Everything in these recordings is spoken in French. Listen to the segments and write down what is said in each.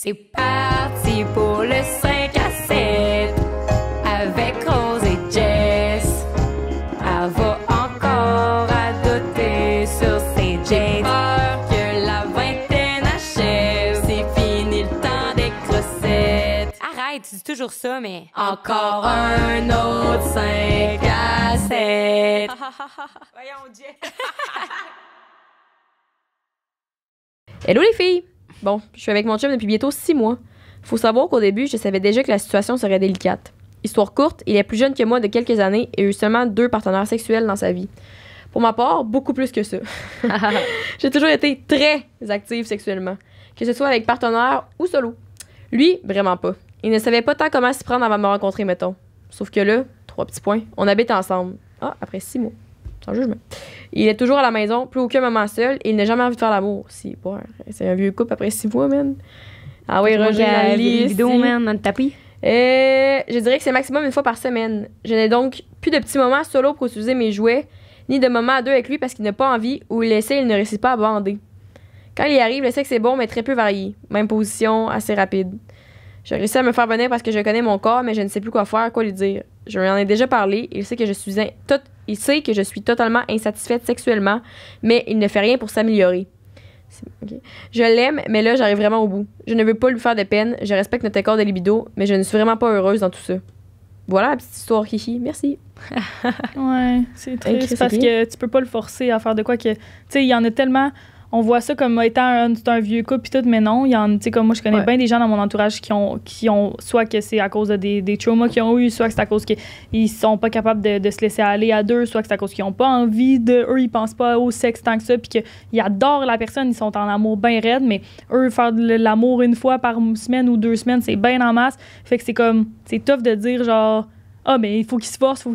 C'est parti pour le 5 à 7 avec Rose et Jess. Elle va encore adoter sur ses dates. Peur que la vingtaine achève, c'est fini le temps des crossettes. Arrête, tu dis toujours ça, mais... Encore un autre 5 à 7. Voyons, Jess. Hello les filles! Bon, je suis avec mon chum depuis bientôt 6 mois. Faut savoir qu'au début, je savais déjà que la situation serait délicate. Histoire courte, il est plus jeune que moi de quelques années et a eu seulement 2 partenaires sexuels dans sa vie. Pour ma part, beaucoup plus que ça. J'ai toujours été très active sexuellement, que ce soit avec partenaire ou solo. Lui, vraiment pas. Il ne savait pas tant comment s'y prendre avant de me rencontrer, mettons. Sauf que là, 3 petits points, on habite ensemble. Ah, après 6 mois. Sans jugement. Il est toujours à la maison, plus aucun moment seul, et il n'a jamais envie de faire l'amour. Si, bon, c'est un vieux couple après 6 mois, man. Ah oui, Roger, la vidéo, man, dans le tapis. Je dirais que c'est maximum 1 fois par semaine. Je n'ai donc plus de petits moments solo pour utiliser mes jouets, ni de moments à 2 avec lui parce qu'il n'a pas envie ou il essaie, il ne réussit pas à bander. Quand il y arrive, le sexe est bon, mais très peu varié. Même position, assez rapide. J'ai réussi à me faire venir parce que je connais mon corps, mais je ne sais plus quoi faire, quoi lui dire. Je lui en ai déjà parlé. Il sait que je suis totalement insatisfaite sexuellement, mais il ne fait rien pour s'améliorer. Okay. Je l'aime, mais là, j'arrive vraiment au bout. Je ne veux pas lui faire de peine. Je respecte notre accord de libido, mais je ne suis vraiment pas heureuse dans tout ça. Voilà la petite histoire, Kiki. Merci. Ouais, c'est triste parce que tu peux pas le forcer à faire de quoi que... Tu sais, il y en a tellement... On voit ça comme étant un vieux couple pis tout, mais non, il y en, tu sais, comme moi, je connais bien des gens dans mon entourage qui ont soit que c'est à cause de des traumas qu'ils ont eu, soit que c'est à cause qu'ils sont pas capables de se laisser aller à 2, soit que c'est à cause qu'ils ont pas envie de, eux, ils pensent pas au sexe tant que ça, puis qu'ils adorent la personne, ils sont en amour bien raide, mais eux, faire de l'amour 1 fois par semaine ou 2 semaines, c'est bien en masse. Fait que c'est comme, c'est tough de dire genre, ah, mais il faut qu'il se force.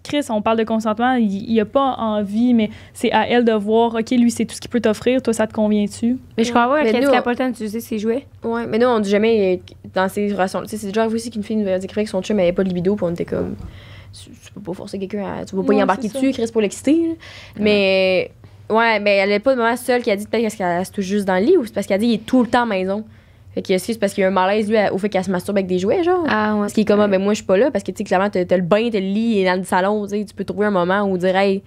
Chris, on parle de consentement, il a pas envie, mais c'est à elle de voir, OK, lui, c'est tout ce qu'il peut t'offrir, toi, ça te convient-tu? Mais je crois pas qu'elle nous, n'a pas le temps d'utiliser ses jouets. Ouais, mais nous, on dit jamais dans ces relations. Tu sais, c'est déjà arrivé aussi qu'une fille nous a dit que son chum n'avait pas de libido, puis on était comme, tu peux pas forcer quelqu'un à. Tu vas pas y embarquer dessus, Chris, pour l'exciter. Mais, ouais, mais elle n'est pas de moment seule qui a dit peut-être parce qu'elle se touche juste dans le lit ou c'est parce qu'elle a dit qu'il est tout le temps à la maison. Fait que c'est parce qu'il y a un malaise, lui, au fait qu'elle se masturbe avec des jouets, genre. Ah, ouais. Parce qu'il est comme, ben moi, je suis pas là, parce que, tu sais, clairement, t'as le bain, t'as le lit, et dans le salon, tu sais, tu peux trouver un moment où dire, hey.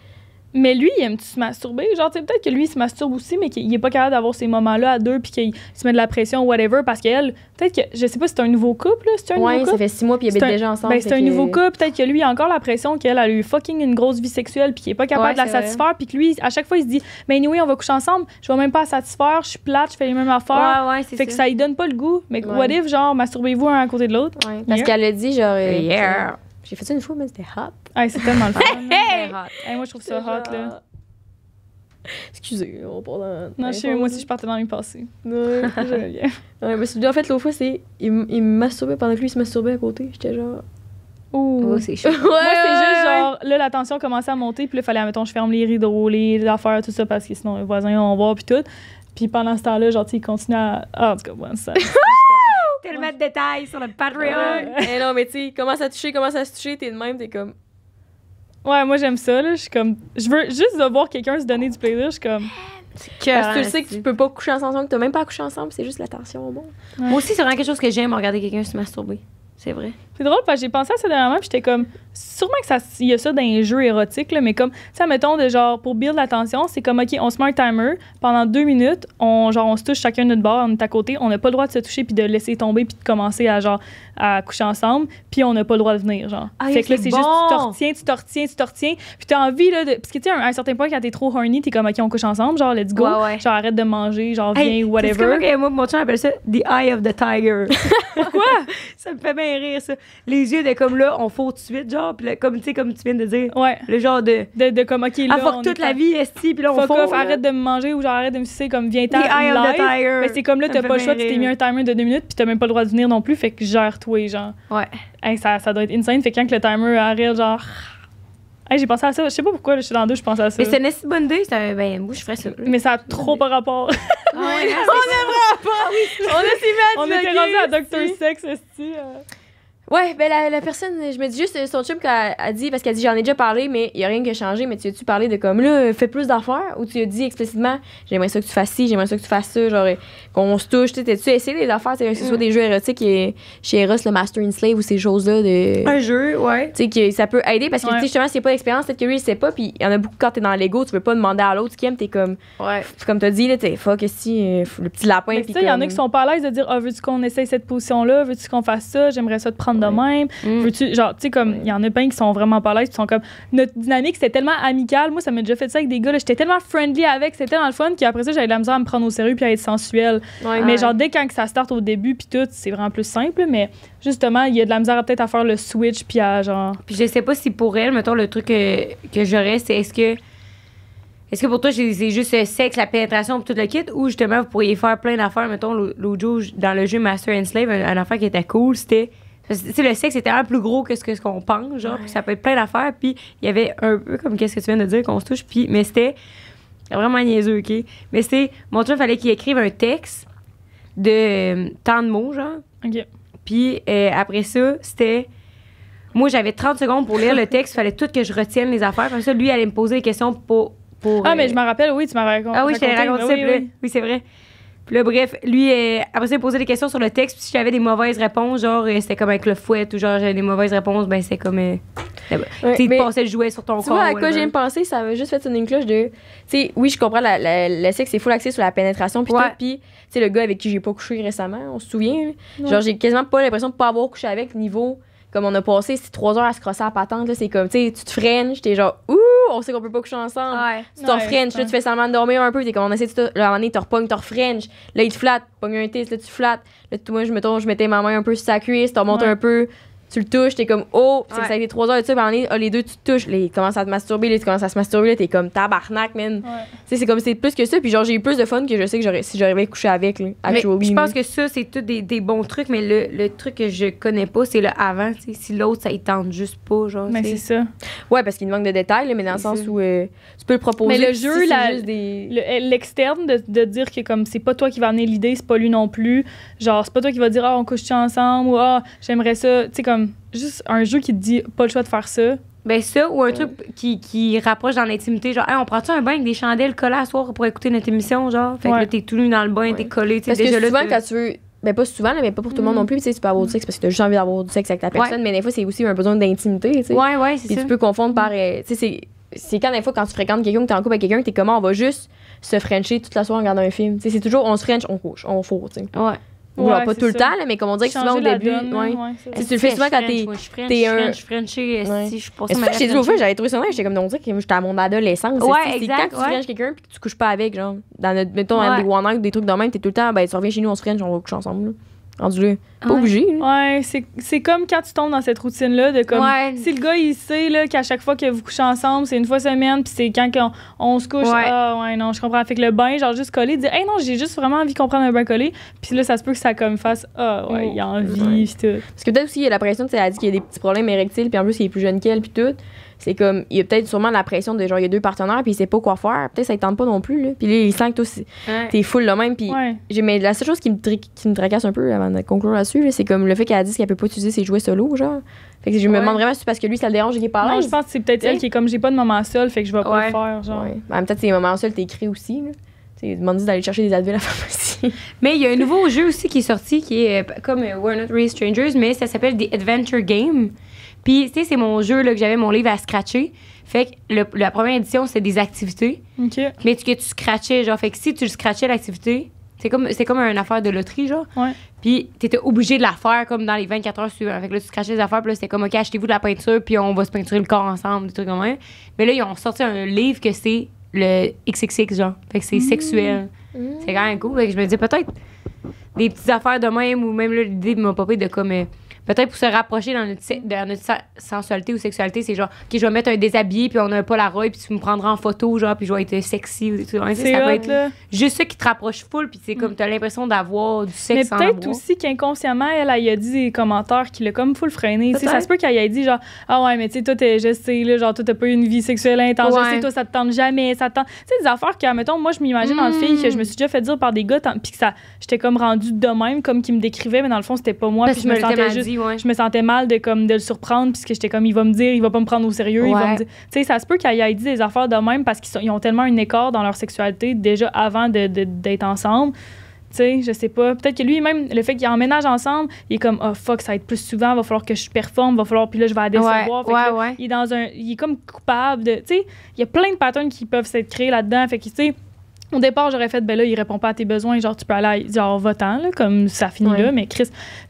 Mais lui, il aime-tu se masturber? Genre, tu sais, peut-être que lui, il se masturbe aussi, mais qu'il est pas capable d'avoir ces moments-là à 2, puis qu'il se met de la pression, whatever, parce qu'elle, peut-être que, je sais pas si c'est un nouveau couple, là, c'est un nouveau couple? Ça fait 6 mois, puis ils habitent déjà ensemble. Ben, c'est un nouveau couple, peut-être que lui, il a encore la pression qu'elle a eu fucking une grosse vie sexuelle, puis qu'il est pas capable de la satisfaire, puis que lui, à chaque fois, il se dit, mais anyway, on va coucher ensemble, je vais même pas la satisfaire, je suis plate, je fais les mêmes affaires. Ouais, c'est fait que ça lui donne pas le goût. Mais what if, genre, masturbez-vous un à côté de l'autre? Ouais, parce qu'elle a dit, genre. J'ai fait ça 1 fois, mais c'était hot. Hey, c'est tellement le fun. Hey, moi, je trouve ça hot, là. Excusez, on part dans. Non, je sais, moi aussi, je partais dans les passés. Ouais, j'aimais bien. Ouais, mais celui en fait, l'autre fois, c'est. Il me masturbait pendant que lui, il se masturbait à côté. J'étais genre. Oh, c'est chaud. Ouais, moi, c'est juste genre, là, la tension commençait à monter, puis là, il fallait, mettons, je ferme les rideaux, les affaires, tout ça, parce que sinon, les voisins vont voir, puis tout. Puis pendant ce temps-là, genre, tu sais, il continue à. Ah, en tout cas, bon, ça. Tellement de détails sur le Patreon. Eh non, mais tu sais, commence à se toucher, t'es de même, t'es comme. Ouais, moi, j'aime ça, là. Je suis comme. Je veux juste de voir quelqu'un se donner du plaisir, je suis comme. Parce que tu sais que tu peux pas coucher ensemble, que t'as même pas à coucher ensemble, c'est juste la tension, bon. Ouais. Moi aussi, c'est vraiment quelque chose que j'aime, regarder quelqu'un se masturber. C'est vrai. C'est drôle parce que j'ai pensé à ça dernièrement, puis j'étais comme, sûrement que il y a ça dans les jeux érotiques, là, mais comme, tu sais, mettons, de genre, pour build l'attention, c'est comme, OK, on se met un timer, pendant 2 minutes, on se touche chacun de notre bord, on est à côté, on n'a pas le droit de se toucher, puis de laisser tomber, puis de commencer à, genre, à coucher ensemble, puis on n'a pas le droit de venir, genre. Fait que là, c'est juste, tu te retiens, puis t'as envie, là, parce que, tu sais, à un certain point, quand t'es trop horny, t'es comme, OK, on couche ensemble, genre, let's go, genre, arrête de manger, genre, viens, whatever. C'est comme moi, mon chum appelle ça the eye of the tiger. Pourquoi? Ça me fait bien rire, ça. Les yeux de comme là, on faut tout de suite, genre, pis là, comme tu sais, comme tu viens de dire. Ouais. Le genre de comme, OK, là. fuck toute la vie, esti, pis là, on faut. faut. Arrête de me manger ou genre arrête de me sucer, comme viens-t'en. The eye of the tiger. Mais c'est comme là, t'as pas le choix, tu t'es mis un timer de 2 minutes, pis t'as même pas le droit de venir non plus, fait que gère-toi, genre. Ouais. Hey, ça doit être insane, fait que quand le timer arrête, genre. Hey, j'ai pensé à ça. Je sais pas pourquoi, là, je suis dans 2, je pense à ça. Mais c'est une assez bonne idée, ben, moi, je ferais ça. Mais ça a trop pas rapport. On était rendu à Dr. Sex, esti. Ouais, ben la personne, je me dis juste, son chum, qu'elle a dit, parce qu'elle dit, j'en ai déjà parlé, mais il y a rien qui a changé, mais tu as-tu parlé de comme, là, fais plus d'affaires, ou tu as dit explicitement, j'aimerais ça que tu fasses ci, j'aimerais ça que tu fasses ça, genre, qu'on se touche, tu essayé des affaires, que ce soit des jeux érotiques et chez Eros, le Master and Slave, ou ces choses-là de. Un jeu, ouais. Tu sais, que ça peut aider, parce que, tu sais, justement, s'il n'y a pas d'expérience, peut-être que lui, il sait pas, puis il y en a beaucoup quand t'es dans l'ego, tu veux pas demander à l'autre ce qu'il aime, t'es comme. Ouais. Comme t'as dit, là, t'es fuck, si, le petit lapin, Mais puis. ça, il y en a qui sont pas à l'aise de dire, veux-tu qu'on essaye cette position-là, veux-tu qu'on fasse ça, j'aimerais ça te prendre de même. Veux-tu, genre, tu sais, comme, il y en a plein qui sont vraiment pas à l'aise, qui sont comme, notre dynamique, c'était tellement amical. Moi, ça m'a déjà fait ça avec des gars, là, j'étais tellement friendly avec, c'était tellement le fun, qu'après ça, j'avais de la misère à me prendre au sérieux puis à être sensuelle. Mais genre, dès quand ça start au début, puis tout, c'est vraiment plus simple, mais justement, il y a de la misère peut-être à faire le switch, puis à genre. Puis je sais pas si pour elle, mettons, le truc que j'aurais, c'est est-ce que pour toi, c'est juste sexe, la pénétration pour tout le kit, ou justement, vous pourriez faire plein d'affaires, mettons, l'autre jour, dans le jeu Master and Slave, une affaire qui était cool, c'était. Tu sais, le sexe était un peu plus gros que ce qu'on pense, genre, puis ça peut être plein d'affaires, puis il y avait un peu comme qu'est-ce que tu viens de dire, qu'on se touche, puis, mais c'était vraiment niaiseux, OK? Mais c'était, mon chum, fallait qu'il écrive un texte de tant de mots, genre. OK. Puis après ça, c'était. Moi, j'avais 30 secondes pour lire le texte, il fallait tout que je retienne les affaires. Comme ça, lui, il allait me poser des questions pour mais je me rappelle, oui, tu m'as raconté. Ah oui, je t'avais raconté ça. Oui, c'est vrai. Puis là, bref, lui, après ça, il posait des questions sur le texte. Puis si j'avais des mauvaises réponses, genre, c'était comme avec le fouet, ou genre, j'avais des mauvaises réponses, ben c'est comme. Tu sais, il passait le jouet sur ton corps. Tu vois, à quoi j'ai pensé, ça m'a juste fait sonner une cloche de. Tu sais, oui, je comprends, le sexe, c'est full axé sur la pénétration, puis tout. Puis, tu sais, le gars avec qui j'ai pas couché récemment, on se souvient, genre, j'ai quasiment pas l'impression de pas avoir couché avec, niveau. Comme on a passé 3 heures à se crosser à la patente, là, c'est comme, tu sais, tu te freines, t'es genre, ouh, on sait qu'on peut pas coucher ensemble. Ouais. Tu t'en french, là, tu fais semblant de dormir un peu, t'es comme, on essaie de là, à un moment donné, t'en repognes, t'en french. Là, il te flatte, pogne un tis, là, tu flattes. Là, moi, je mettais ma main un peu sur sa cuisse, t'en montes un peu, tu le touches, t'es comme, oh, c'est que ça a été 3 heures de ça, puis à un moment donné, les deux, tu te touches, là, ils commencent à te masturber, là, tu commences à se masturber, là, t'es comme, tabarnak, man. Tu sais, c'est comme, c'est plus que ça, puis genre, j'ai eu plus de fun que je sais que si j'arrivais coucher avec, là, actually. Je pense que ça, c'est tout des bons trucs, mais le truc que je connais pas, c'est le avant, tu sais, si l'autre, ça y tente juste pas, genre. Mais c'est ça. Ouais, parce qu'il manque de détails, là, mais dans le sens où tu peux le proposer. Mais le jeu, si l'externe, de dire que comme c'est pas toi qui va amener l'idée, c'est pas lui non plus. Genre, c'est pas toi qui va dire, on couche-tu ensemble, ou j'aimerais ça. Tu sais, comme, juste un jeu qui te dit pas le choix de faire ça. Ben ça, ou un truc qui rapproche dans l'intimité, genre, hey, on prend-tu un bain avec des chandelles collées à soir pour écouter notre émission, genre? Fait que là, t'es tout nu dans le bain, t'es collé, tu sais. Parce déjà que souvent, là, quand tu veux. Ben, pas souvent, là, mais pas pour tout le monde non plus. Tu sais, tu peux avoir du sexe parce que t'as juste envie d'avoir du sexe avec ta personne, mais des fois, c'est aussi un besoin d'intimité, tu sais. Ouais, c'est ça. Puis tu peux confondre par. Tu sais, c'est quand des fois, quand tu fréquentes quelqu'un, que t'es en couple avec quelqu'un, t'es comment on va juste se frencher toute la soirée en regardant un film. Tu sais, c'est toujours on se french, on couche, on fourre, tu sais. Ouais. Ou genre pas tout le temps, là, mais comme on dirait que souvent au début. Tu le fais souvent quand t'es un. Je frenchais si je pense. C'est ça que j'ai dit l'autre fois, j'avais trouvé ça nice. J'étais comme, on dirait que j'étais à mon adolescence. Ouais, c'est quand tu frenches quelqu'un puis que tu couches pas avec, genre. Mettons, des one night, des trucs de même, t'es tout le temps, ben, tu reviens chez nous, on se french, on va coucher ensemble, là. Rendu là. Pas obligé. Ouais, c'est comme quand tu tombes dans cette routine-là de comme. Si le gars, il sait là, qu'à chaque fois que vous couchez ensemble, c'est une fois semaine, puis c'est quand on se couche. Non, je comprends. Fait que le bain, genre juste collé, dire, hey, non, j'ai juste vraiment envie qu'on prenne un bain collé. Puis là, ça se peut que ça comme fasse, il a envie, pis tout. Parce que peut-être aussi, il y a la pression, tu sais, elle a dit qu'il y a des petits problèmes érectiles, puis en plus, il est plus jeune qu'elle, puis tout. C'est comme, il y a peut-être sûrement la pression de genre, il y a 2 partenaires, puis il sait pas quoi faire. Peut-être ça ne tente pas non plus, là. Puis là, il sent que toi, t'es full là même. Puis mais la seule chose qui me tracasse un peu avant de conclure là-dessus, là, c'est comme le fait qu'elle a dit qu'elle peut pas utiliser ses jouets solo, genre. Fait que je me demande vraiment si c'est parce que lui, ça le dérange qu'il est pas là. Non, je pense que c'est peut-être elle qui est comme, j'ai pas de moment seul, fait que je vais pas le faire, genre. Peut-être c'est les moments seuls, t'es écrit aussi, là. Demande d'aller chercher des Advil à la pharmacie. Mais il y a un nouveau jeu aussi qui est sorti qui est comme We're Not Really Strangers, mais ça s'appelle The Adventure Game. Puis, tu sais, c'est mon jeu là, que j'avais mon livre à scratcher. Fait que la première édition, c'est des activités. OK. Mais que tu scratchais, genre. Fait que si tu scratchais l'activité, c'est comme une affaire de loterie, genre. Ouais. Puis, t'étais obligé de la faire comme dans les 24 heures suivantes. Fait que là, tu scratchais les affaires, puis là, c'était comme, OK, achetez-vous de la peinture, puis on va se peinturer le corps ensemble, des trucs comme ça. Mais là, ils ont sorti un livre que c'est le XXX, genre. Fait que c'est sexuel. C'est quand même cool. Fait que je me disais, peut-être des petites affaires de même, ou même là, l'idée de m'a popé de comme. Peut-être pour se rapprocher dans notre sensualité ou sexualité, c'est genre, OK, je vais mettre un déshabillé, puis on a un Polaroid, puis tu me prendras en photo, genre, puis je vais être sexy. Ou des trucs. Ça peut être juste ça qui te rapproche full, puis c'est comme, t'as l'impression d'avoir du sexe sans l'avoir. Mais peut-être aussi qu'inconsciemment, elle a dit des commentaires qui l'a comme full freiné. Ça se peut qu'elle ait dit, genre, ah ouais, mais tu sais, toi, je sais, là, genre, toi, t'as pas eu une vie sexuelle intense, je sais, toi, ça te tente jamais, ça te tente. Tu sais, des affaires que, mettons, moi, je m'imagine en fille que je me suis déjà fait dire par des gars, puis que j'étais comme rendue de même, comme qu'ils me décrivaient, mais dans le fond, c'était pas moi, puis je me sentais juste dit, ouais. Je me sentais mal de le surprendre, puisque j'étais comme, il va me dire, il va pas me prendre au sérieux, il va me dire. Tu sais, ça se peut qu'il ait dit des affaires de même parce qu'ils ont tellement un écart dans leur sexualité déjà avant d'être ensemble. Tu sais, je sais pas. Peut-être que lui, même, le fait qu'ils emménagent ensemble, il est comme, oh fuck, ça va être plus souvent, va falloir que je performe, va falloir, puis là, je vais la décevoir. Ouais. Il est comme coupable de. Tu sais, il y a plein de patterns qui peuvent s'être créés là-dedans. Fait que, tu sais, au départ, j'aurais fait, ben là, il répond pas à tes besoins, genre, tu peux aller, genre, va-t'en, là, comme ça finit là. Mais Chris,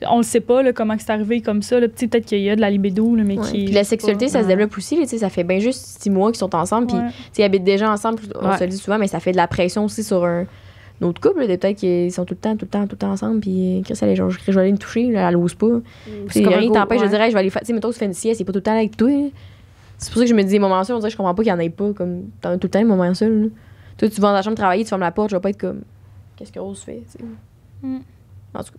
on le sait pas, là, comment c'est arrivé comme ça, là. Peut-être qu'il y a de la libido, là, mais qui. Puis la sexualité, ça se développe aussi, tu sais, ça fait bien juste 6 mois qu'ils sont ensemble, puis, tu sais, ils habitent déjà ensemble, on se le dit souvent, mais ça fait de la pression aussi sur notre couple, là, peut-être qu'ils sont tout le temps ensemble, puis Chris, elle est genre, je vais aller me toucher, là, elle ose pas. Puis rien qui t'empêche de dire, je vais aller faire, tu sais, mettons, tu fais une sieste, c'est pas tout le temps là avec toi. C'est pour ça que je me dis, des moments seuls, on dirait, je comprends pas qu'il y en ait pas, comme, tout le temps, des moments seuls, là. Toi, tu vas dans la chambre travailler, tu fermes la porte, je vais pas être comme, qu'est-ce que Rose fait, tu sais. En tout cas.